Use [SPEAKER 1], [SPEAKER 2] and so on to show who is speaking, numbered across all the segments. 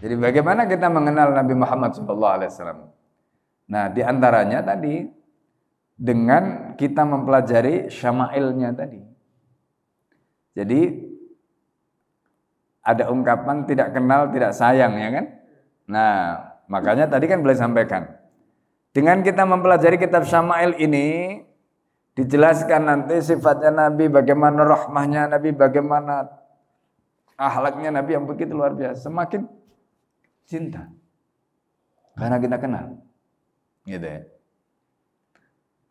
[SPEAKER 1] Jadi bagaimana kita mengenal Nabi Muhammad SAW? Nah, di antaranya tadi dengan kita mempelajari syama'ilnya tadi. Jadi ada ungkapan tidak kenal tidak sayang, ya kan? Nah, makanya tadi kan boleh sampaikan. Dengan kita mempelajari kitab syama'il ini, dijelaskan nanti sifatnya Nabi, bagaimana rahmahnya Nabi, bagaimana akhlaknya Nabi yang begitu luar biasa. Semakin cinta. Karena kita kenal. Gitu ya.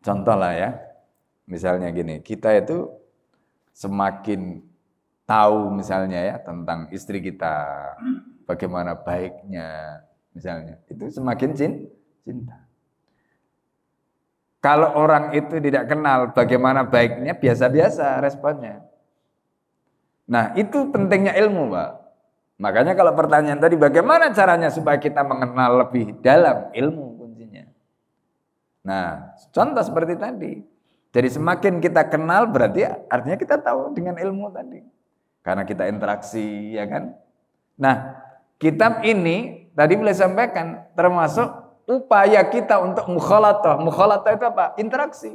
[SPEAKER 1] Contoh lah ya. Misalnya gini, kita itu semakin tahu misalnya ya tentang istri kita, bagaimana baiknya misalnya, itu semakin cinta. Kalau orang itu tidak kenal bagaimana baiknya, biasa-biasa responnya. Nah, itu pentingnya ilmu, Pak. Makanya kalau pertanyaan tadi, bagaimana caranya supaya kita mengenal lebih dalam? Ilmu kuncinya. Nah, contoh seperti tadi. Jadi semakin kita kenal berarti artinya kita tahu dengan ilmu tadi. Karena kita interaksi, ya kan? Nah, kitab ini tadi boleh sampaikan termasuk upaya kita untuk mukhalatah. Mukhalatah itu apa? Interaksi.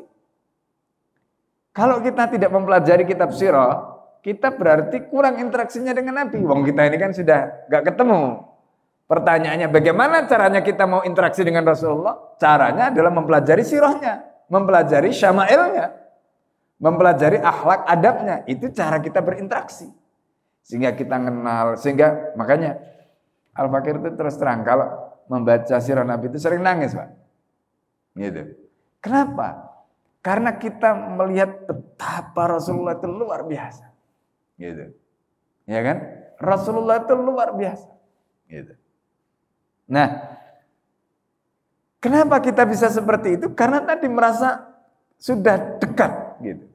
[SPEAKER 1] Kalau kita tidak mempelajari kitab sirah, kita berarti kurang interaksinya dengan Nabi. Wong kita ini kan sudah gak ketemu. Pertanyaannya bagaimana caranya kita mau interaksi dengan Rasulullah? Caranya adalah mempelajari sirahnya, mempelajari syama'ilnya, mempelajari akhlak adabnya. Itu cara kita berinteraksi. Sehingga kita kenal, sehingga makanya Al-Fakir itu terus terang kalau membaca sirah Nabi itu sering nangis, Pak. Gitu. Kenapa? Karena kita melihat betapa Rasulullah itu luar biasa. Gitu. Ya kan? Rasulullah itu luar biasa. Gitu. Nah, kenapa kita bisa seperti itu? Karena tadi merasa sudah dekat, gitu.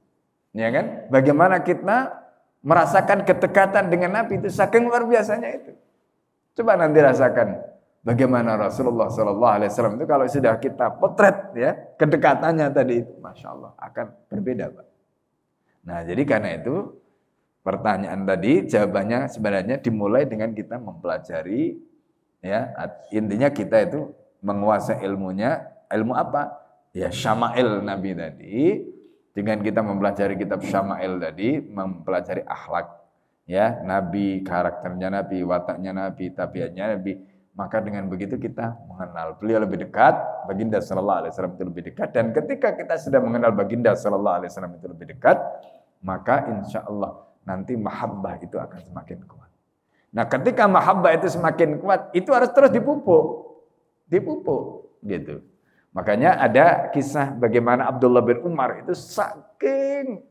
[SPEAKER 1] Ya kan? Bagaimana kita merasakan kedekatan dengan Nabi itu saking luar biasanya itu. Coba nanti rasakan bagaimana Rasulullah SAW itu kalau sudah kita potret ya kedekatannya tadi itu, masya Allah akan berbeda, Pak. Nah, jadi karena itu pertanyaan tadi jawabannya sebenarnya dimulai dengan kita mempelajari. Ya, intinya kita itu menguasai ilmunya. Ilmu apa? Ya syama'il Nabi tadi. Dengan kita mempelajari kitab syama'il tadi, mempelajari akhlak ya Nabi, karakternya Nabi, wataknya Nabi, tabiatnya Nabi, maka dengan begitu kita mengenal beliau lebih dekat, baginda sallallahu alaihi wasallam itu lebih dekat. Dan ketika kita sudah mengenal baginda sallallahu alaihi wasallam itu lebih dekat, maka insya Allah nanti mahabbah itu akan semakin kuat. Nah, ketika mahabbah itu semakin kuat, itu harus terus dipupuk gitu. Makanya ada kisah bagaimana Abdullah bin Umar itu saking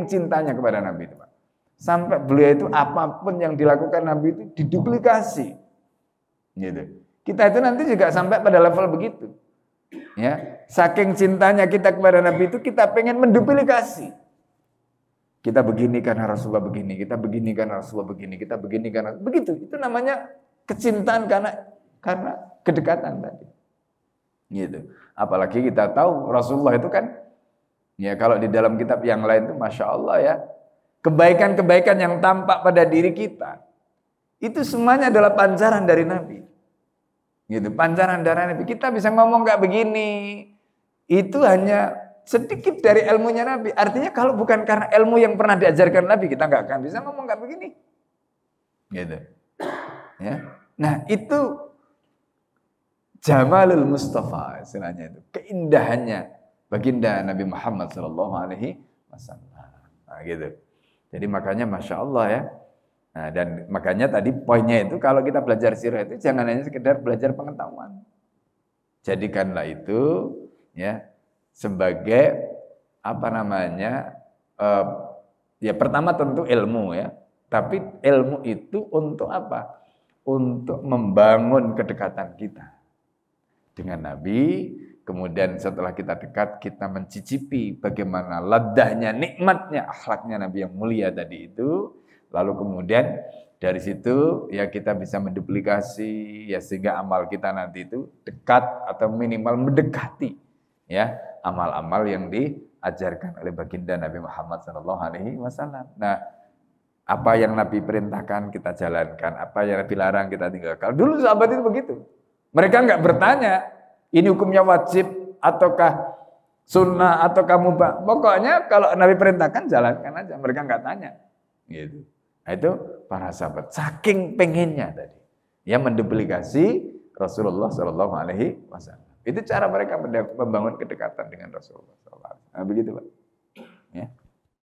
[SPEAKER 1] cintanya kepada Nabi itu, Pak. Sampai beliau itu apapun yang dilakukan Nabi itu diduplikasi. Gitu. Kita itu nanti juga sampai pada level begitu. Ya, saking cintanya kita kepada Nabi itu kita pengen menduplikasi. Kita begini karena Rasulullah begini, kita begini karena Rasulullah begini, kita begini karena begitu. Itu namanya kecintaan karena kedekatan tadi. Gitu. Apalagi kita tahu Rasulullah itu kan ya kalau di dalam kitab yang lain itu masya Allah ya kebaikan-kebaikan yang tampak pada diri kita itu semuanya adalah pancaran dari Nabi. Gitu, pancaran dari Nabi. Kita bisa ngomong kayak begini, itu hanya sedikit dari ilmunya Nabi. Artinya kalau bukan karena ilmu yang pernah diajarkan Nabi, kita nggak akan bisa ngomong kayak begini. Gitu. Ya. Nah, itu Jamalul Mustafa istilahnya itu, keindahannya baginda Nabi Muhammad sallallahu alaihi wasallam. Nah, gitu. Jadi makanya masya Allah ya. Nah, dan makanya tadi poinnya itu kalau kita belajar sirah itu jangan hanya sekedar belajar pengetahuan. Jadikanlah itu ya sebagai ya pertama tentu ilmu ya. Tapi ilmu itu untuk apa? Untuk membangun kedekatan kita dengan Nabi. Kemudian setelah kita dekat, kita mencicipi bagaimana ladahnya, nikmatnya, akhlaknya Nabi yang mulia tadi itu. Lalu kemudian dari situ ya kita bisa menduplikasi ya sehingga amal kita nanti itu dekat atau minimal mendekati ya amal-amal yang diajarkan oleh baginda Nabi Muhammad SAW. Nah, Apa yang Nabi perintahkan kita jalankan, apa yang Nabi larang kita tinggalkan. Dulu sahabat itu begitu. Mereka nggak bertanya, ini hukumnya wajib ataukah sunnah ataukah mubah. Pokoknya kalau Nabi perintahkan jalankan aja. Mereka nggak tanya. Gitu. Nah itu para sahabat saking pengennya tadi, ya menduplikasi Rasulullah Shallallahu Alaihi Wasallam. Itu cara mereka membangun kedekatan dengan Rasulullah SAW. Nah, begitu Pak. Ya.